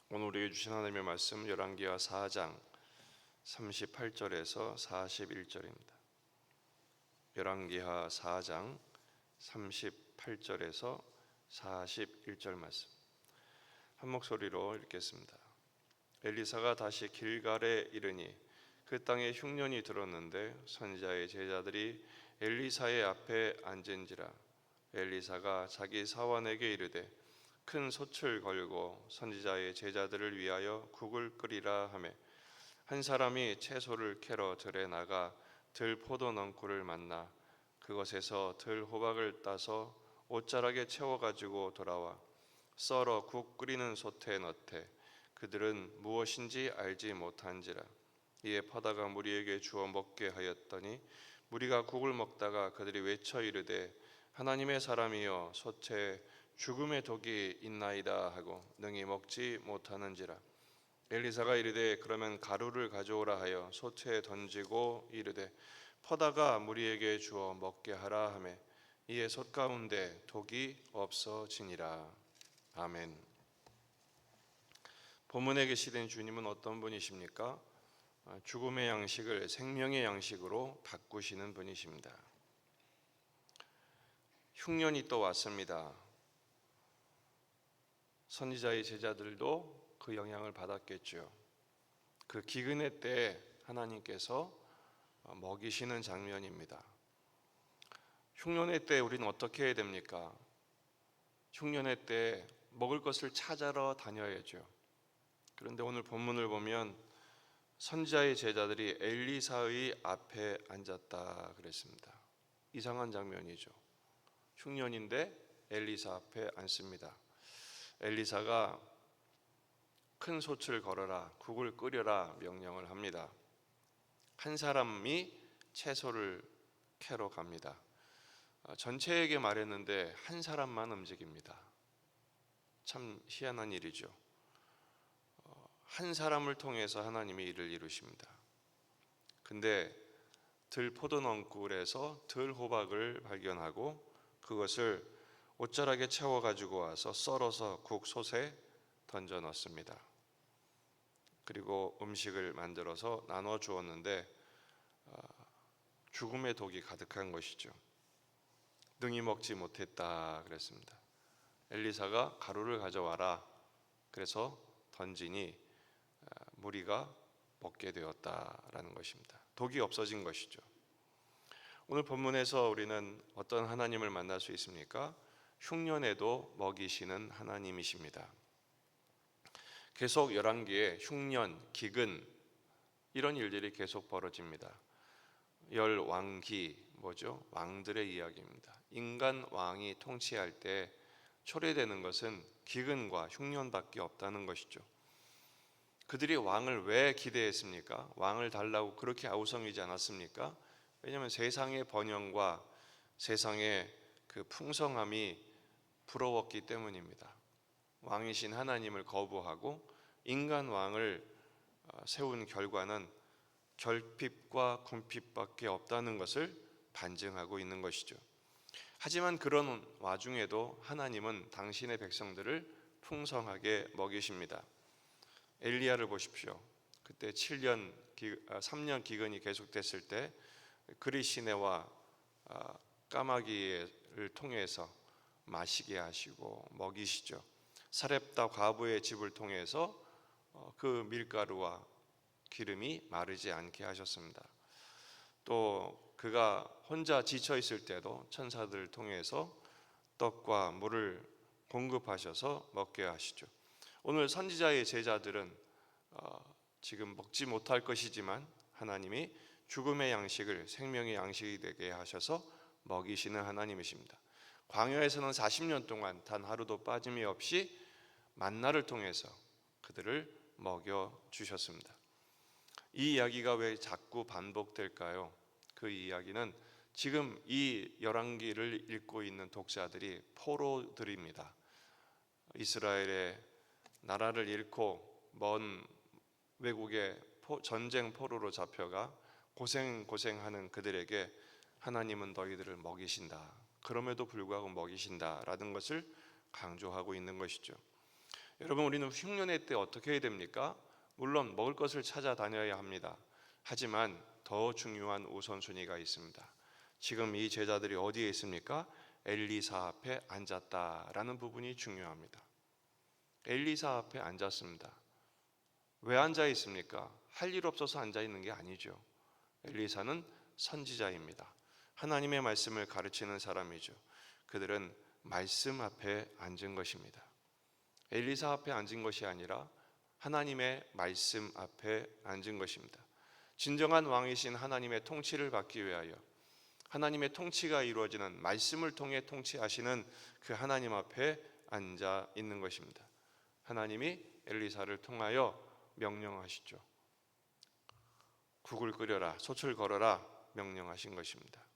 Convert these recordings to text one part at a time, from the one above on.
오늘 우리에게 주신 하나님의 말씀 열왕기하 4장 38절에서 41절입니다. 열왕기하 4장 38절에서 41절 말씀 한 목소리로 읽겠습니다. 엘리사가 다시 길갈에 이르니 그 땅에 흉년이 들었는데 선지자의 제자들이 엘리사의 앞에 앉은지라. 엘리사가 자기 사원에게 이르되 큰 솥을 걸고 선지자의 제자들을 위하여 국을 끓이라 하매 한 사람이 채소를 캐러 들에 나가 들 포도 넝쿨을 만나 그것에서 들 호박을 따서 옷자락에 채워 가지고 돌아와 썰어 국 끓이는 솥에 넣되 그들은 무엇인지 알지 못한지라. 이에 퍼다가 무리에게 주어 먹게 하였더니 무리가 국을 먹다가 그들이 외쳐 이르되 하나님의 사람이여 솥에 죽음의 독이 있나이다 하고 능히 먹지 못하는지라. 엘리사가 이르되 그러면 가루를 가져오라 하여 솥에 던지고 이르되 퍼다가 무리에게 주어 먹게 하라 하매 이에 솥 가운데 독이 없어지니라. 아멘. 본문에 계시된 주님은 어떤 분이십니까? 죽음의 양식을 생명의 양식으로 바꾸시는 분이십니다. 흉년이 또 왔습니다. 선지자의 제자들도 그 영향을 받았겠죠. 그 기근의 때 하나님께서 먹이시는 장면입니다. 흉년의 때 우리는 어떻게 해야 됩니까? 흉년의 때 먹을 것을 찾아러 다녀야죠. 그런데 오늘 본문을 보면 선지자의 제자들이 엘리사의 앞에 앉았다 그랬습니다. 이상한 장면이죠. 흉년인데 엘리사 앞에 앉습니다. 엘리사가 큰 솥을 걸어라, 국을 끓여라 명령을 합니다. 한 사람이 채소를 캐러 갑니다. 전체에게 말했는데 한 사람만 움직입니다. 참 희한한 일이죠. 한 사람을 통해서 하나님이 일을 이루십니다. 근데 들 포도 넝쿨에서 들 호박을 발견하고 그것을 옷자락에 채워 가지고 와서 썰어서 국 솥에 던져 넣습니다. 그리고 음식을 만들어서 나눠 주었는데 죽음의 독이 가득한 것이죠. 능히 먹지 못했다 그랬습니다. 엘리사가 가루를 가져와라 그래서 던지니 무리가 먹게 되었다라는 것입니다. 독이 없어진 것이죠. 오늘 본문에서 우리는 어떤 하나님을 만날 수 있습니까? 흉년에도 먹이시는 하나님이십니다. 계속 열왕기에 흉년, 기근 이런 일들이 계속 벌어집니다. 열왕기 뭐죠? 왕들의 이야기입니다. 인간 왕이 통치할 때 초래되는 것은 기근과 흉년밖에 없다는 것이죠. 그들이 왕을 왜 기대했습니까? 왕을 달라고 그렇게 아우성이지 않았습니까? 왜냐하면 세상의 번영과 세상의 그 풍성함이 부러웠기 때문입니다. 왕이신 하나님을 거부하고 인간 왕을 세운 결과는 결핍과 궁핍밖에 없다는 것을 반증하고 있는 것이죠. 하지만 그런 와중에도 하나님은 당신의 백성들을 풍성하게 먹이십니다. 엘리야를 보십시오. 그때 3년 기근이 계속됐을 때 그리시네와 까마귀를 통해서 마시게 하시고 먹이시죠. 사렙다 과부의 집을 통해서 그 밀가루와 기름이 마르지 않게 하셨습니다. 또 그가 혼자 지쳐 있을 때도 천사들을 통해서 떡과 물을 공급하셔서 먹게 하시죠. 오늘 선지자의 제자들은 지금 먹지 못할 것이지만 하나님이 죽음의 양식을 생명의 양식이 되게 하셔서 먹이시는 하나님이십니다. 광야에서는 40년 동안 단 하루도 빠짐이 없이 만나를 통해서 그들을 먹여 주셨습니다. 이 이야기가 왜 자꾸 반복될까요? 그 이야기는 지금 이 열왕기를 읽고 있는 독자들이 포로들입니다. 이스라엘의 나라를 잃고 먼 외국의 전쟁 포로로 잡혀가 고생하는 그들에게 하나님은 너희들을 먹이신다. 그럼에도 불구하고 먹이신다라는 것을 강조하고 있는 것이죠. 여러분, 우리는 흉년의 때 어떻게 해야 됩니까? 물론 먹을 것을 찾아다녀야 합니다. 하지만 더 중요한 우선순위가 있습니다. 지금 이 제자들이 어디에 있습니까? 엘리사 앞에 앉았다라는 부분이 중요합니다. 엘리사 앞에 앉았습니다. 왜 앉아 있습니까? 할 일 없어서 앉아 있는 게 아니죠. 엘리사는 선지자입니다. 하나님의 말씀을 가르치는 사람이죠. 그들은 말씀 앞에 앉은 것입니다. 엘리사 앞에 앉은 것이 아니라 하나님의 말씀 앞에 앉은 것입니다. 진정한 왕이신 하나님의 통치를 받기 위하여 하나님의 통치가 이루어지는 말씀을 통해 통치하시는 그 하나님 앞에 앉아 있는 것입니다. 하나님이 엘리사를 통하여 명령하시죠. 국을 끓여라, 솥을 걸어라 명령하신 것입니다.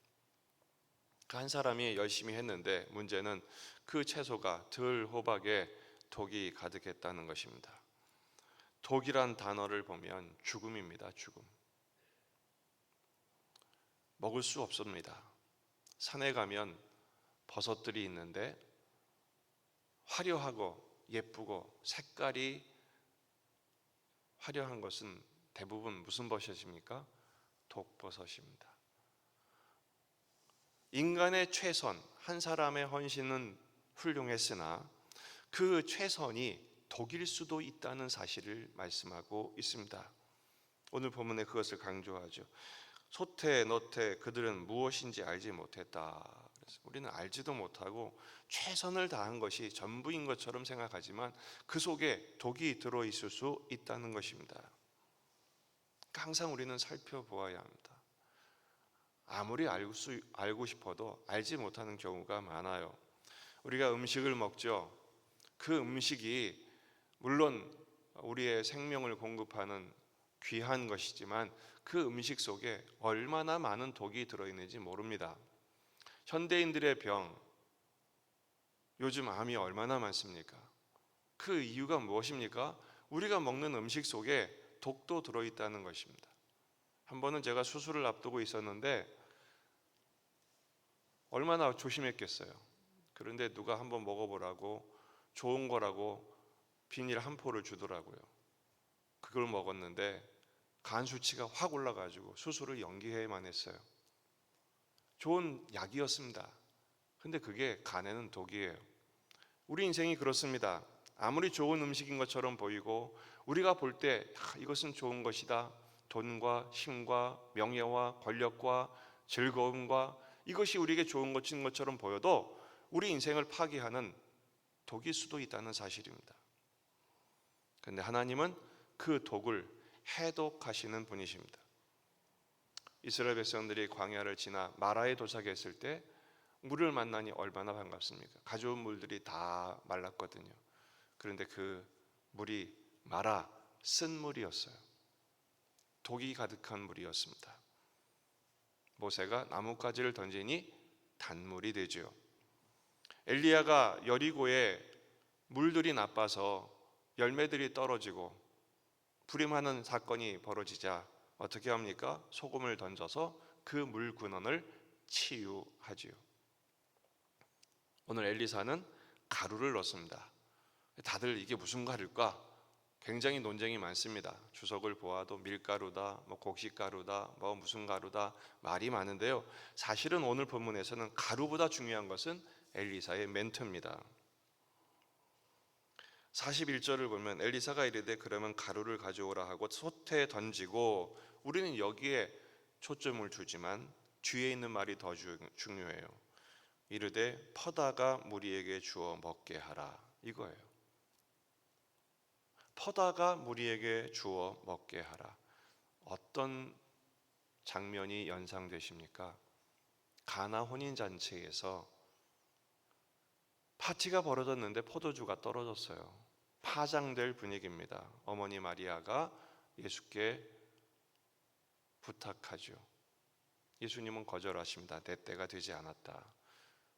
그 한 사람이 열심히 했는데 문제는 그 채소가 들 호박에 독이 가득했다는 것입니다. 독이란 단어를 보면 죽음입니다. 죽음. 먹을 수 없습니다. 산에 가면 버섯들이 있는데 화려하고 예쁘고 색깔이 화려한 것은 대부분 무슨 버섯입니까? 독버섯입니다. 인간의 최선, 한 사람의 헌신은 훌륭했으나 그 최선이 독일 수도 있다는 사실을 말씀하고 있습니다. 오늘 본문에 그것을 강조하죠. 소태, 너태 그들은 무엇인지 알지 못했다. 그래서 우리는 알지도 못하고 최선을 다한 것이 전부인 것처럼 생각하지만 그 속에 독이 들어있을 수 있다는 것입니다. 그러니까 항상 우리는 살펴보아야 합니다. 아무리 알고 싶어도 알지 못하는 경우가 많아요. 우리가 음식을 먹죠. 그 음식이 물론 우리의 생명을 공급하는 귀한 것이지만 그 음식 속에 얼마나 많은 독이 들어있는지 모릅니다. 현대인들의 병, 요즘 암이 얼마나 많습니까? 그 이유가 무엇입니까? 우리가 먹는 음식 속에 독도 들어있다는 것입니다. 한 번은 제가 수술을 앞두고 있었는데 얼마나 조심했겠어요. 그런데 누가 한번 먹어보라고 좋은 거라고 비닐 한 포를 주더라고요. 그걸 먹었는데 간 수치가 확 올라가지고 수술을 연기해야만 했어요. 좋은 약이었습니다. 근데 그게 간에는 독이에요. 우리 인생이 그렇습니다. 아무리 좋은 음식인 것처럼 보이고 우리가 볼 때 이것은 좋은 것이다. 돈과 힘과 명예와 권력과 즐거움과 이것이 우리에게 좋은 것인 것처럼 보여도 우리 인생을 파괴하는 독일 수도 있다는 사실입니다. 그런데 하나님은 그 독을 해독하시는 분이십니다. 이스라엘 백성들이 광야를 지나 마라에 도착했을 때 물을 만나니 얼마나 반갑습니까? 가져온 물들이 다 말랐거든요. 그런데 그 물이 마라, 쓴 물이었어요. 독이 가득한 물이었습니다. 모세가 나뭇가지를 던지니 단물이 되죠. 엘리야가 여리고에 물들이 나빠서 열매들이 떨어지고 불임하는 사건이 벌어지자 어떻게 합니까? 소금을 던져서 그 물 근원을 치유하지요. 오늘 엘리사는 가루를 넣습니다. 다들 이게 무슨 가루일까? 굉장히 논쟁이 많습니다. 주석을 보아도 밀가루다, 곡식가루다, 무슨 가루다 말이 많은데요. 사실은 오늘 본문에서는 가루보다 중요한 것은 엘리사의 멘트입니다. 41절을 보면 엘리사가 이르되 그러면 가루를 가져오라 하고 솥에 던지고, 우리는 여기에 초점을 두지만 뒤에 있는 말이 더 중요해요. 이르되 퍼다가 무리에게 주어 먹게 하라, 이거예요. 퍼다가 무리에게 주어 먹게 하라. 어떤 장면이 연상되십니까? 가나 혼인잔치에서 파티가 벌어졌는데 포도주가 떨어졌어요. 파장될 분위기입니다. 어머니 마리아가 예수께 부탁하죠. 예수님은 거절하십니다. 내 때가 되지 않았다.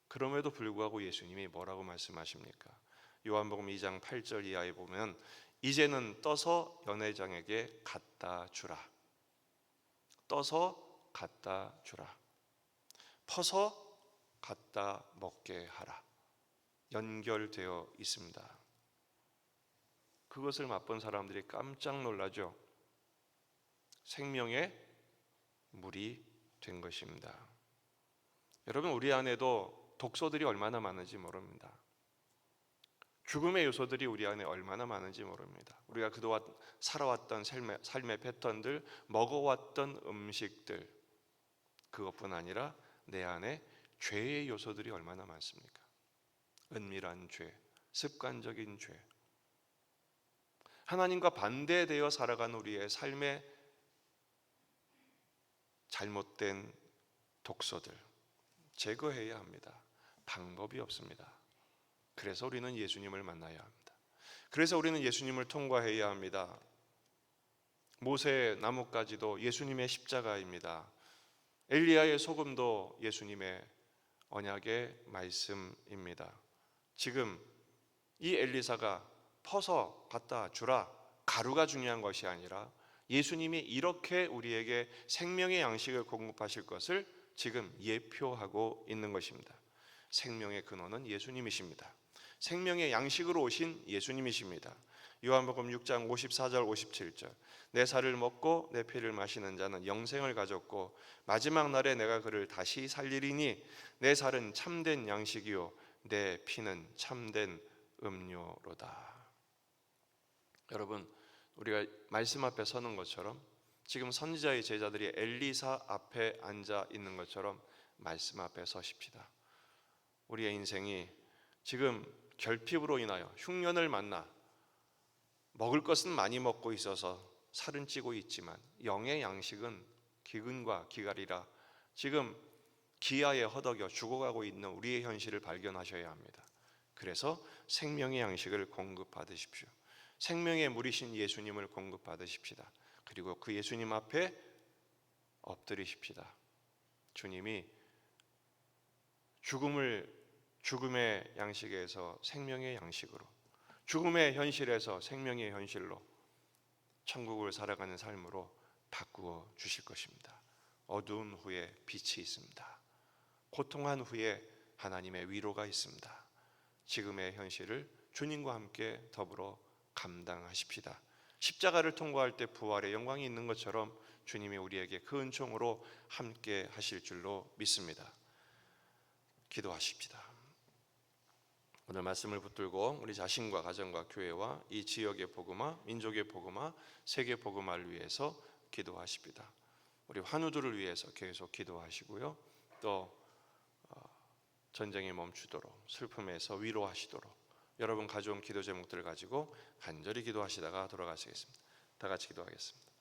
그럼에도 불구하고 예수님이 뭐라고 말씀하십니까? 요한복음 2장 8절 이하에 보면 이제는 떠서 연회장에게 갖다 주라. 떠서 갖다 주라. 퍼서 갖다 먹게 하라. 연결되어 있습니다. 그것을 맛본 사람들이 깜짝 놀라죠. 생명의 물이 된 것입니다. 여러분, 우리 안에도 독소들이 얼마나 많은지 모릅니다. 죽음의 요소들이 우리 안에 얼마나 많은지 모릅니다. 우리가 그동안 살아왔던 삶의 패턴들, 먹어왔던 음식들, 그것뿐 아니라 내 안에 죄의 요소들이 얼마나 많습니까? 은밀한 죄, 습관적인 죄, 하나님과 반대되어 살아가는 우리의 삶의 잘못된 독소들 제거해야 합니다. 방법이 없습니다. 그래서 우리는 예수님을 만나야 합니다. 그래서 우리는 예수님을 통과해야 합니다. 모세의 나뭇가지도 예수님의 십자가입니다. 엘리야의 소금도 예수님의 언약의 말씀입니다. 지금 이 엘리사가 퍼서 갖다 주라, 가루가 중요한 것이 아니라 예수님이 이렇게 우리에게 생명의 양식을 공급하실 것을 지금 예표하고 있는 것입니다. 생명의 근원은 예수님이십니다. 생명의 양식으로 오신 예수님이십니다. 요한복음 6장 54절 57절 내 살을 먹고 내 피를 마시는 자는 영생을 가졌고 마지막 날에 내가 그를 다시 살리리니 내 살은 참된 양식이요 내 피는 참된 음료로다. 여러분, 우리가 말씀 앞에 서는 것처럼 지금 선지자의 제자들이 엘리사 앞에 앉아 있는 것처럼 말씀 앞에 서십시다. 우리의 인생이 지금 결핍으로 인하여 흉년을 만나 먹을 것은 많이 먹고 있어서 살은 찌고 있지만 영의 양식은 기근과 기갈이라 지금 기아에 허덕여 죽어가고 있는 우리의 현실을 발견하셔야 합니다. 그래서 생명의 양식을 공급받으십시오. 생명의 물이신 예수님을 공급받으십시다. 그리고 그 예수님 앞에 엎드리십시다. 주님이 죽음의 양식에서 생명의 양식으로, 죽음의 현실에서 생명의 현실로 천국을 살아가는 삶으로 바꾸어 주실 것입니다. 어두운 후에 빛이 있습니다. 고통한 후에 하나님의 위로가 있습니다. 지금의 현실을 주님과 함께 더불어 감당하십시다. 십자가를 통과할 때 부활의 영광이 있는 것처럼 주님이 우리에게 그 은총으로 함께 하실 줄로 믿습니다. 기도하십시다. 오늘 말씀을 붙들고 우리 자신과 가정과 교회와 이 지역의 복음화, 민족의 복음화, 세계 복음화를 위해서 기도하십니다. 우리 환우들을 위해서 계속 기도하시고요. 또 전쟁이 멈추도록, 슬픔에서 위로하시도록 여러분 가져온 기도 제목들을 가지고 간절히 기도하시다가 돌아가시겠습니다. 다 같이 기도하겠습니다.